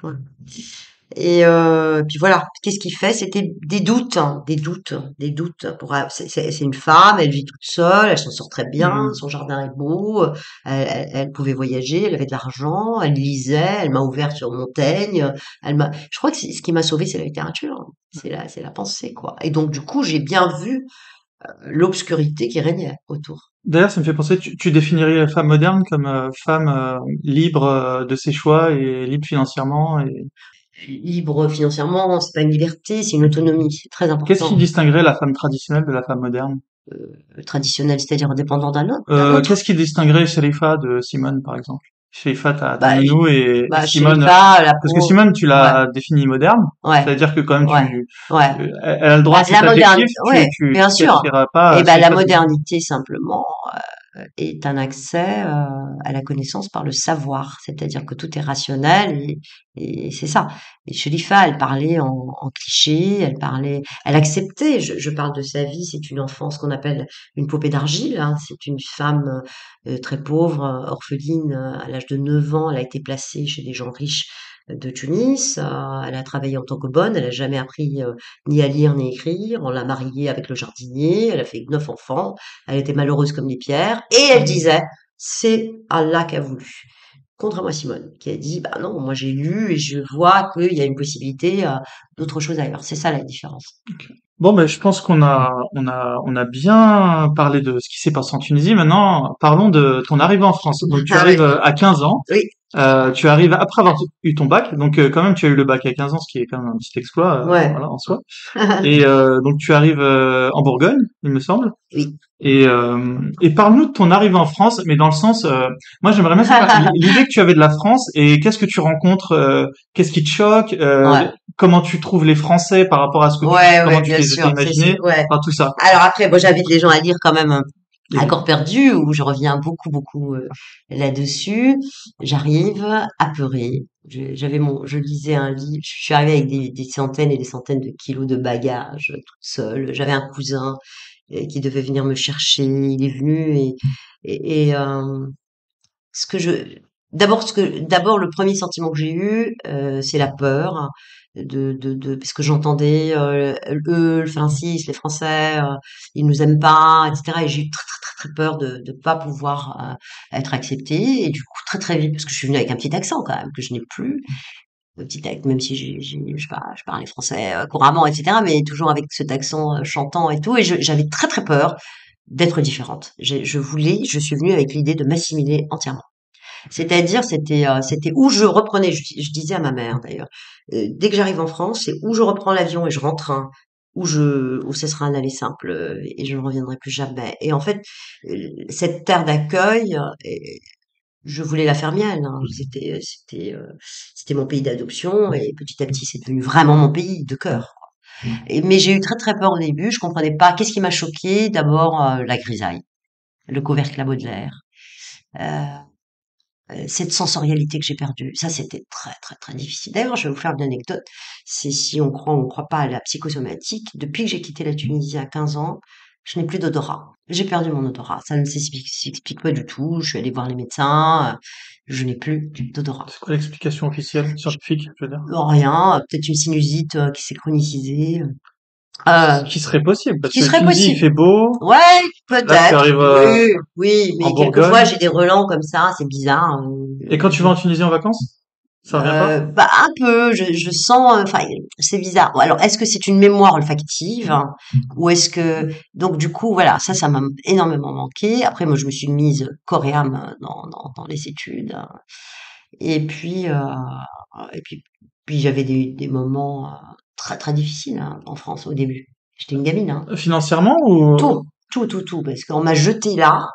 pense. Ouais. Puis voilà, qu'est-ce qu'il fait? C'était des doutes, hein, des doutes, des doutes. C'est une femme, elle vit toute seule, elle s'en sort très bien, Hmm. son jardin est beau, elle pouvait voyager, elle avait de l'argent, elle lisait, elle m'a ouvert sur Montaigne, je crois que ce qui m'a sauvée, c'est la littérature, hein. C'est la pensée, quoi. Et donc, du coup, j'ai bien vu l'obscurité qui régnait autour. D'ailleurs, ça me fait penser, tu définirais la femme moderne comme femme libre de ses choix et libre financièrement. Et Libre financièrement, c'est pas une liberté, c'est une autonomie, c'est très qu'est-ce qui important. distinguerait la femme traditionnelle de la femme moderne? Traditionnel, c'est-à-dire dépendant d'un autre. Qu'est-ce qui distinguerait Sherifa de Simone, par exemple? Sherifa, ta Bah, nounou, et Simone, Shérifa, la parce que peau, Simone, tu ouais, l'as définie moderne, ouais, c'est-à-dire que quand même ouais, ouais. elle a le droit Bah, de cet la adjectif, modernité, ouais, tu bien te sûr. qualifieras pas Et ben la Sherifa de. modernité simplement. est un accès à la connaissance par le savoir, c'est-à-dire que tout est rationnel et c'est ça. Et Shelifa, elle parlait en cliché, elle acceptait. Je parle de sa vie, c'est une enfance qu'on appelle une poupée d'argile. Hein. C'est une femme très pauvre, orpheline. À l'âge de 9 ans, elle a été placée chez des gens riches de Tunis. Elle a travaillé en tant que bonne. Elle a jamais appris ni à lire ni à écrire. On l'a mariée avec le jardinier. Elle a fait 9 enfants. Elle était malheureuse comme des pierres. Et elle disait, c'est Allah qui a voulu. Contrairement à Simone, qui a dit, bah non, moi j'ai lu et je vois qu'il y a une possibilité d'autre chose ailleurs. C'est ça la différence. Bon, ben, je pense on a bien parlé de ce qui s'est passé en Tunisie. Maintenant, parlons de ton arrivée en France. Donc, tu Ah oui, arrives à 15 ans. oui, Tu arrives après avoir eu ton bac. Donc, quand même, tu as eu le bac à 15 ans, ce qui est quand même un petit exploit, ouais, voilà, en soi. Et donc, tu arrives en Bourgogne, il me semble. oui. Et parle-nous de ton arrivée en France, mais dans le sens, moi j'aimerais bien savoir l'idée que tu avais de la France et qu'est-ce que tu rencontres, qu'est-ce qui te choque, Ouais, comment tu trouves les Français par rapport à ce que ouais, comment ouais, tu bien te les étais sûr. imaginés, Ouais. enfin tout ça. Alors après, bon, j'invite les gens à lire quand même Les livres. Accord perdu, où je reviens beaucoup, beaucoup là-dessus. J'arrive apeurée. Je lisais un livre. Je suis arrivée avec des centaines et des centaines de kilos de bagages, toute seule. J'avais un cousin qui devait venir me chercher. Il est venu et ce que je d'abord le premier sentiment que j'ai eu c'est la peur hein, de parce que j'entendais eux le Francis les Français ils nous aiment pas etc. Et j'ai eu très très très très peur de pas pouvoir être acceptée et du coup très très vite parce que je suis venue avec un petit accent quand même que je n'ai plus le petit accent même si je parlais français couramment etc. mais toujours avec cet accent chantant et tout et j'avais très très peur d'être différente. Je suis venue avec l'idée de m'assimiler entièrement. C'est-à-dire, c'était où je reprenais, je disais à ma mère d'ailleurs, dès que j'arrive en France, c'est où je reprends l'avion et je rentre, hein, où ce sera un aller simple et je ne reviendrai plus jamais. Et en fait, cette terre d'accueil, je voulais la faire mienne. Hein. C'était mon pays d'adoption et petit à petit, c'est devenu vraiment mon pays de cœur. Mais j'ai eu très très peur au début. Je comprenais pas. Qu'est-ce qui m'a choqué? D'abord, la grisaille, le couvercle à Baudelaire. Euh, cette sensorialité que j'ai perdue. Ça, c'était très, très, très difficile. D'ailleurs, je vais vous faire une anecdote. C'est si on croit ou on ne croit pas à la psychosomatique. Depuis que j'ai quitté la Tunisie à 15 ans, je n'ai plus d'odorat. J'ai perdu mon odorat. Ça ne s'explique pas du tout. Je suis allée voir les médecins. Je n'ai plus d'odorat. C'est quoi l'explication officielle scientifique, je veux dire? Rien. Peut-être une sinusite qui s'est chronicisée. Ce Euh, qui serait possible, ce parce qui que serait Tunisie il possible. fait beau, Ouais, là tu peut-être. arrives Oui, oui. en Mais quelquefois, Bourgogne, j'ai des relents comme ça. C'est bizarre. et quand tu vas en Tunisie en vacances, ça revient pas? Bah un peu, je sens, enfin c'est bizarre. Bon, alors est-ce que c'est une mémoire olfactive hein, ou est-ce que donc du coup voilà ça m'a énormément manqué. Après moi je me suis mise corps et âme dans les études hein. Et puis puis j'avais des moments très très difficiles hein, en France au début. J'étais une gamine hein. Financièrement ou Tout parce qu'on m'a jetée là.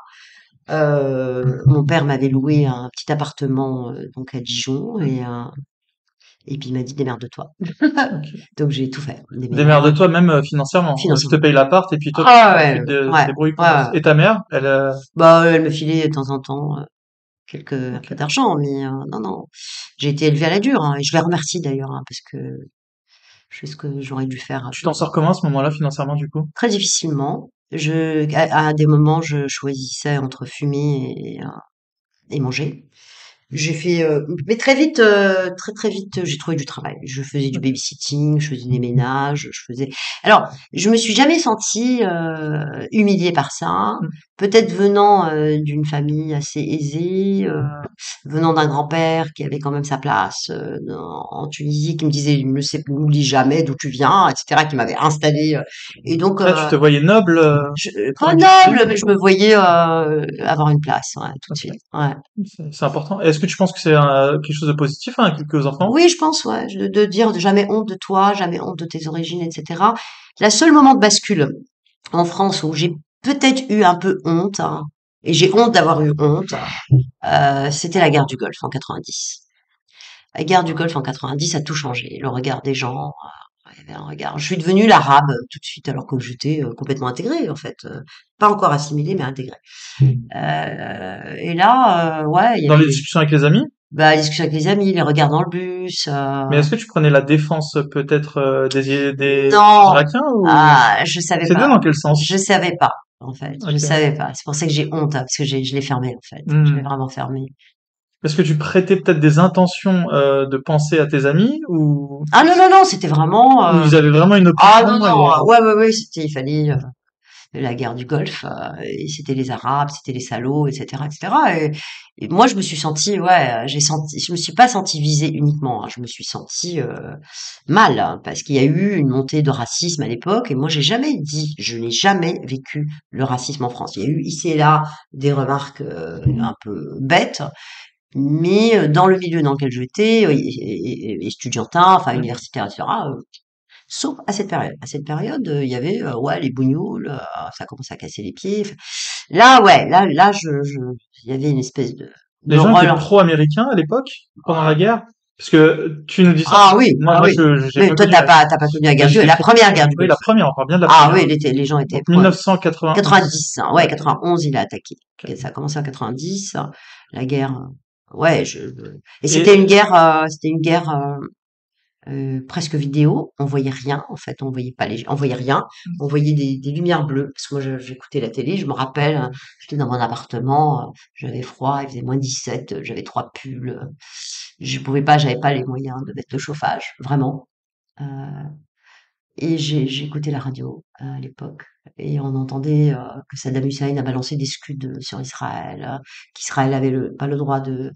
Mon père m'avait loué un petit appartement donc à Dijon et puis il m'a dit démerde-toi. ok. Donc j'ai tout fait, Démerde-toi même financièrement. Je te financièrement. paye l'appart et puis toi Ah tu ouais, te ouais, débrouilles ouais, pour le reste. ouais. Et ta mère, elle Bah elle me filait de temps en temps un peu ok. d'argent, mais non, non. J'ai été élevée à la dure, hein, et je les remercie d'ailleurs, hein, parce que je fais ce que j'aurais dû faire Tu t'en sors comment à ce moment-là financièrement du coup? très difficilement. À des moments, je choisissais entre fumer et manger. J'ai fait, mais très vite, très très vite, j'ai trouvé du travail. Je faisais du babysitting, je faisais des ménages, je faisais. Alors, je me suis jamais sentie humiliée par ça. Peut-être venant d'une famille assez aisée, venant d'un grand-père qui avait quand même sa place en Tunisie, qui me disait ne sais, n'oublie jamais d'où tu viens, etc., qui m'avait installé. Et donc, Là tu te voyais noble pour pas une petite noble, fille? mais je me voyais avoir une place, ouais, tout de Ok. suite. Ouais. C'est important. Est-ce que tu penses que c'est quelque chose de positif hein, inculquer aux enfants? Oui, je pense, ouais, de dire jamais honte de toi, jamais honte de tes origines, etc. La seule moment de bascule en France où j'ai peut-être eu un peu honte, hein, et j'ai honte d'avoir eu honte, c'était la guerre du Golfe en 90. La guerre du Golfe en 90 a tout changé. Le regard des gens. Il y avait un regard. Je suis devenue l'arabe tout de suite, alors que j'étais complètement intégrée, en fait. Pas encore assimilée, mais intégrée. Et là, ouais, il y Dans avait les discussions avec les amis? bah, les discussions avec les amis, les regards dans le bus. Mais est-ce que tu prenais la défense peut-être des Non, Irakiens ou je savais c'était pas. dans quel sens? Je savais pas, en fait. Je Ok. savais pas. C'est pour ça que j'ai honte, hein, parce que je l'ai fermé, en fait. Je l'ai Hmm. vraiment fermé. Est-ce que tu prêtais peut-être des intentions de penser à tes amis Ah non, non, non, c'était vraiment. ou ils avaient vraiment une Ah non, opinion et non, ouais, ouais, ouais, il fallait la guerre du Golfe, et c'était les Arabes, c'était les salauds, etc., etc. Et moi, je me suis sentie, ouais, je me suis pas sentie visée uniquement, hein, je me suis sentie mal, hein, parce qu'il y a eu une montée de racisme à l'époque, et moi, je n'ai jamais vécu le racisme en France. Il y a eu ici et là des remarques un peu bêtes, mais dans le milieu dans lequel j'étais, estudiantin, enfin Hmm. universitaire, etc., sauf à cette période. À cette période, il y avait, ouais, les bougnoules, ça commençait à casser les pieds. Enfin, là, ouais, là, il y avait une espèce Les de gens étaient relance. pro-américains à l'époque pendant la guerre? Parce que tu nous dis ça, Ah oui, moi ah moi oui. je j'ai Mais pas toi, connu la t'as pas connu la bah, guerre du, j'étais la trop première petit. guerre du Oui, Golfe. la première, on parle bien de la Ah première. oui, les gens étaient Donc pro. 1991. 90, hein, ouais, Ouais. 91, il a attaqué. Ok. Ok, ça a commencé en 90, la guerre. Ouais, et Et c'était une guerre presque vidéo. On voyait rien, en fait, on voyait rien. On voyait des lumières bleues. Parce que moi, j'écoutais la télé. Je me rappelle, hein, j'étais dans mon appartement, j'avais froid, il faisait -17, j'avais 3 pulls. Je pouvais pas, j'avais pas les moyens de mettre le chauffage, vraiment. Euh, et j'écoutais la radio à l'époque. Et on entendait que Saddam Hussein a balancé des scuds sur Israël, qu'Israël avait pas le droit de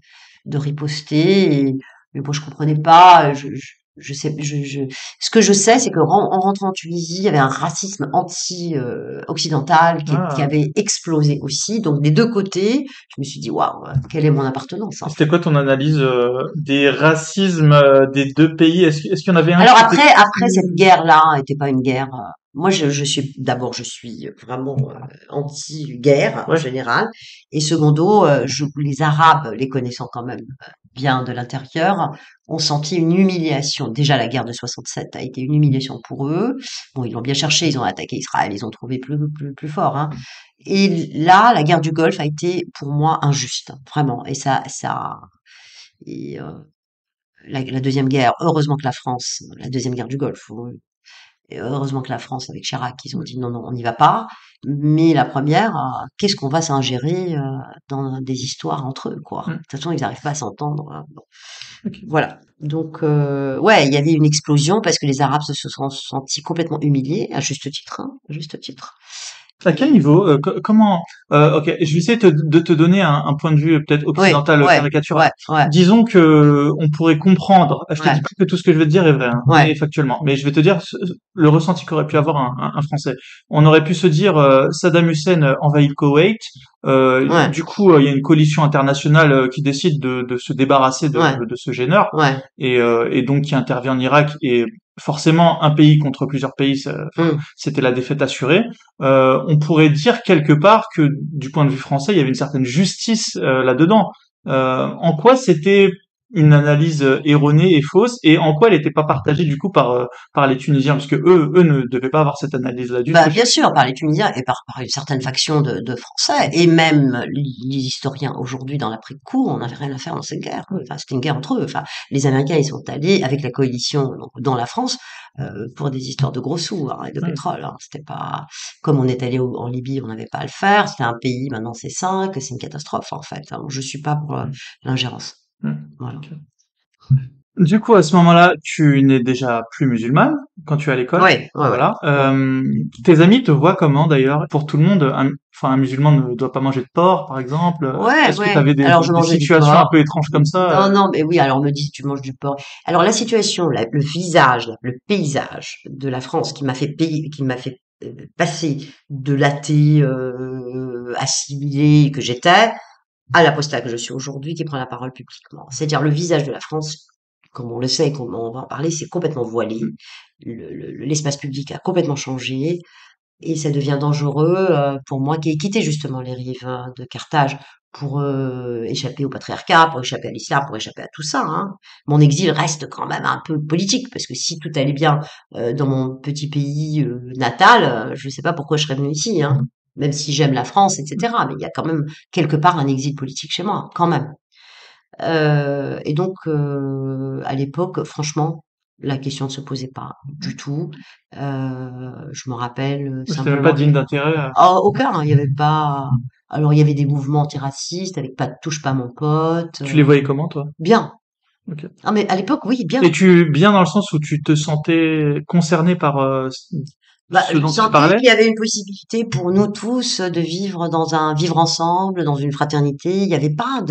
riposter. Mais bon, je comprenais pas. Je sais, ce que je sais, c'est que en rentrant en Tunisie, il y avait un racisme anti-occidental qui ah, avait explosé aussi. Donc des deux côtés, je me suis dit, waouh, quelle est mon appartenance, en c'était fait. quoi ton analyse des racismes des deux pays? Est-ce qu'il y en avait un Alors qui était après cette plus guerre-là était pas une guerre. Moi, je suis vraiment anti-guerre en ouais. général, et secondo, les Arabes, les connaissant quand même bien de l'intérieur, ont senti une humiliation. Déjà, la guerre de 67 a été une humiliation pour eux. Bon, ils l'ont bien cherché, ils ont attaqué Israël, ils ont trouvé plus fort, hein. Et là, la guerre du Golfe a été pour moi injuste, vraiment. Et la deuxième guerre, heureusement que la deuxième guerre du Golfe, et heureusement que la France avec Chirac, ils ont dit non, non, on n'y va pas. Mais la première, qu'est-ce qu'on va s'ingérer dans des histoires entre eux, quoi. De Hmm, toute façon, ils n'arrivent pas à s'entendre, hein. Bon, ok. voilà. Donc, ouais, il y avait une explosion parce que les Arabes se sont sentis complètement humiliés, à juste titre, hein, à juste titre. À quel Et niveau comment ok, je vais essayer de te donner un point de vue peut-être ouais, occidental ouais, caricatural. ouais, ouais, Disons que on pourrait comprendre. Je te ouais, dis pas que tout ce que je vais te dire est vrai, hein, ouais, et factuellement, mais je vais te dire le ressenti qu'aurait pu avoir un Français. On aurait pu se dire Saddam Hussein envahit le Koweït. ouais, Du coup, il y a une coalition internationale qui décide de se débarrasser ouais, de ce gêneur ouais. et donc qui intervient en Irak et forcément un pays contre plusieurs pays, enfin, Hum. c'était la défaite assurée. On pourrait dire quelque part que du point de vue français, il y avait une certaine justice là-dedans. En quoi c'était une analyse erronée et fausse, et en quoi elle n'était pas partagée du coup par les Tunisiens, parce que eux ne devaient pas avoir cette analyse-là du Bah, tout. bien sûr, par les Tunisiens et par une certaine faction de Français, et même les historiens aujourd'hui dans l'après-coup, on n'avait rien à faire dans cette guerre. Enfin, c'était une guerre entre eux. Enfin, les Américains, ils sont allés avec la coalition donc, dans la France pour des histoires de gros sous, hein, et de Mm, pétrole, hein. C'était pas comme on est allé en Libye, on n'avait pas à le faire. C'était un pays, maintenant c'est 5, c'est une catastrophe en fait, hein. Je suis pas pour l'ingérence. mm, Voilà. ok. Du coup, à ce moment-là, tu n'es déjà plus musulmane quand tu es à l'école. Ouais, ouais, ouais. Voilà. Ouais. Tes amis te voient comment d'ailleurs? Pour tout le monde, enfin, un musulman ne doit pas manger de porc, par exemple. Ouais, Est-ce que tu ouais. avais Alors je des mangeais du situations un porc. peu étranges comme ça? Non, non, mais oui, alors on me dit tu manges du porc. Alors la situation, le visage, le paysage de la France qui m'a fait passer de l'athée assimilé que j'étais à l'apostat que je suis aujourd'hui qui prend la parole publiquement. C'est-à-dire le visage de la France, comme on le sait, comme on va en parler, c'est complètement voilé. L'espace public a complètement changé. Et ça devient dangereux pour moi qui ai quitté justement les rives, hein, de Carthage pour échapper au patriarcat, pour échapper à l'islam, pour échapper à tout ça, hein. Mon exil reste quand même un peu politique, parce que si tout allait bien dans mon petit pays natal, je ne sais pas pourquoi je serais venue ici, hein. Même si j'aime la France, etc. Mais il y a quand même quelque part un exil politique chez moi, quand même. Et donc, à l'époque, franchement, la question ne se posait pas du tout. Je me rappelle C'était même pas simplement digne d'intérêt. ah, aucun, hein, il y avait pas. Alors, il y avait des mouvements antiracistes avec pas de touche pas mon pote. Tu les voyais comment, toi? Bien. Ok. Ah, mais à l'époque, oui, bien. Et bien dans le sens où tu te sentais concerné par Bah, ce je dont il sentais parlait? qu'il y avait une possibilité pour nous tous de vivre dans un vivre ensemble, dans une fraternité. Il n'y avait pas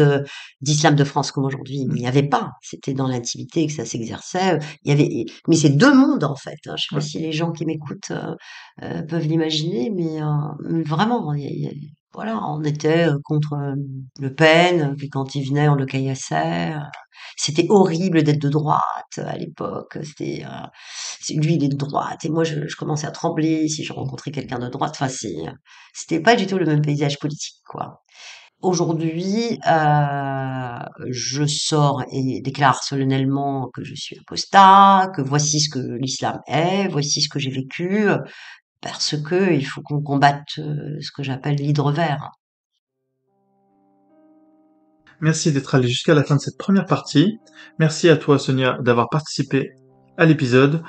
d'islam de France comme aujourd'hui. Il n'y avait pas. C'était dans l'intimité que ça s'exerçait. Il y avait, mais c'est deux mondes en fait, hein. Je sais pas Ouais. si les gens qui m'écoutent peuvent l'imaginer, mais vraiment, voilà, on était contre Le Pen, puis quand il venait, on le caillassait. C'était horrible d'être de droite à l'époque. Lui, il est de droite et moi, je commençais à trembler si je rencontrais quelqu'un de droite. Enfin, c'était pas du tout le même paysage politique, quoi. Aujourd'hui, je sors et déclare solennellement que je suis apostat, que voici ce que l'islam est, voici ce que j'ai vécu, parce que il faut qu'on combatte ce que j'appelle l'hydre vert. Merci d'être allé jusqu'à la fin de cette première partie. Merci à toi, Sonia, d'avoir participé à l'épisode.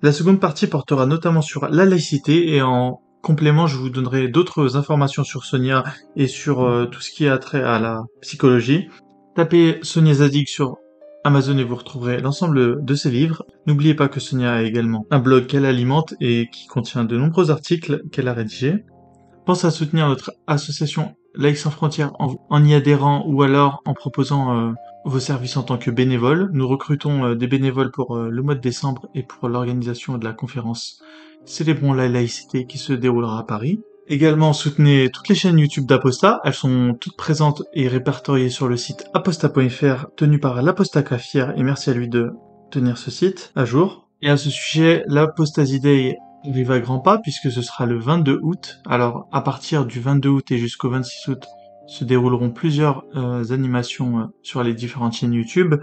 La seconde partie portera notamment sur la laïcité et en complément, je vous donnerai d'autres informations sur Sonia et sur tout ce qui a trait à la psychologie. Tapez Sonia Zadig sur Amazon et vous retrouverez l'ensemble de ses livres. N'oubliez pas que Sonia a également un blog qu'elle alimente et qui contient de nombreux articles qu'elle a rédigés. Pense à soutenir notre association Laïcs sans frontières en y adhérant ou alors en proposant vos services en tant que bénévole. Nous recrutons des bénévoles pour le mois de décembre et pour l'organisation de la conférence Célébrons la laïcité qui se déroulera à Paris. Également, soutenez toutes les chaînes YouTube d'Aposta. Elles sont toutes présentes et répertoriées sur le site aposta.fr tenu par l'Apostat Cafière et merci à lui de tenir ce site à jour. Et à ce sujet, l'Apostasy Day arrive à grands pas puisque ce sera le 22 août. Alors, à partir du 22 août et jusqu'au 26 août, se dérouleront plusieurs animations sur les différentes chaînes YouTube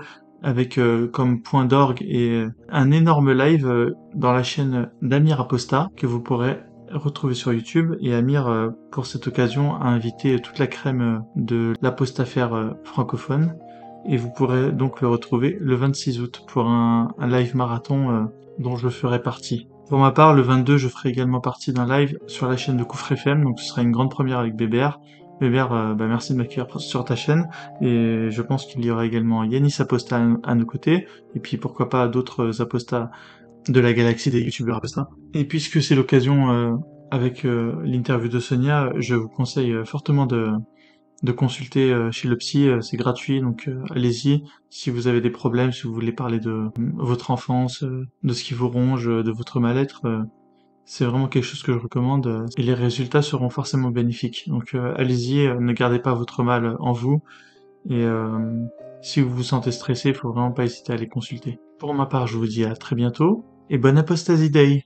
avec comme point d'orgue et un énorme live dans la chaîne d'Amir Aposta que vous pourrez retrouver sur YouTube et Amir pour cette occasion a invité toute la crème de l'apostafère francophone et vous pourrez donc le retrouver le 26 août pour un live marathon dont je ferai partie. Pour ma part, le 22, je ferai également partie d'un live sur la chaîne de Koufre FM, donc ce sera une grande première avec Bébert. Bébert, merci de m'accueillir sur ta chaîne, et je pense qu'il y aura également Yanis Aposta à nos côtés, et puis pourquoi pas d'autres apostats de la galaxie des youtubeurs apostats. Et puisque c'est l'occasion avec l'interview de Sonia, je vous conseille fortement de consulter chez le psy, c'est gratuit, donc allez-y. Si vous avez des problèmes, si vous voulez parler de votre enfance, de ce qui vous ronge, de votre mal-être, c'est vraiment quelque chose que je recommande et les résultats seront forcément bénéfiques. Donc allez-y, ne gardez pas votre mal en vous et si vous vous sentez stressé, il faut vraiment pas hésiter à les consulter. Pour ma part, je vous dis à très bientôt et bonne Apostasy Day!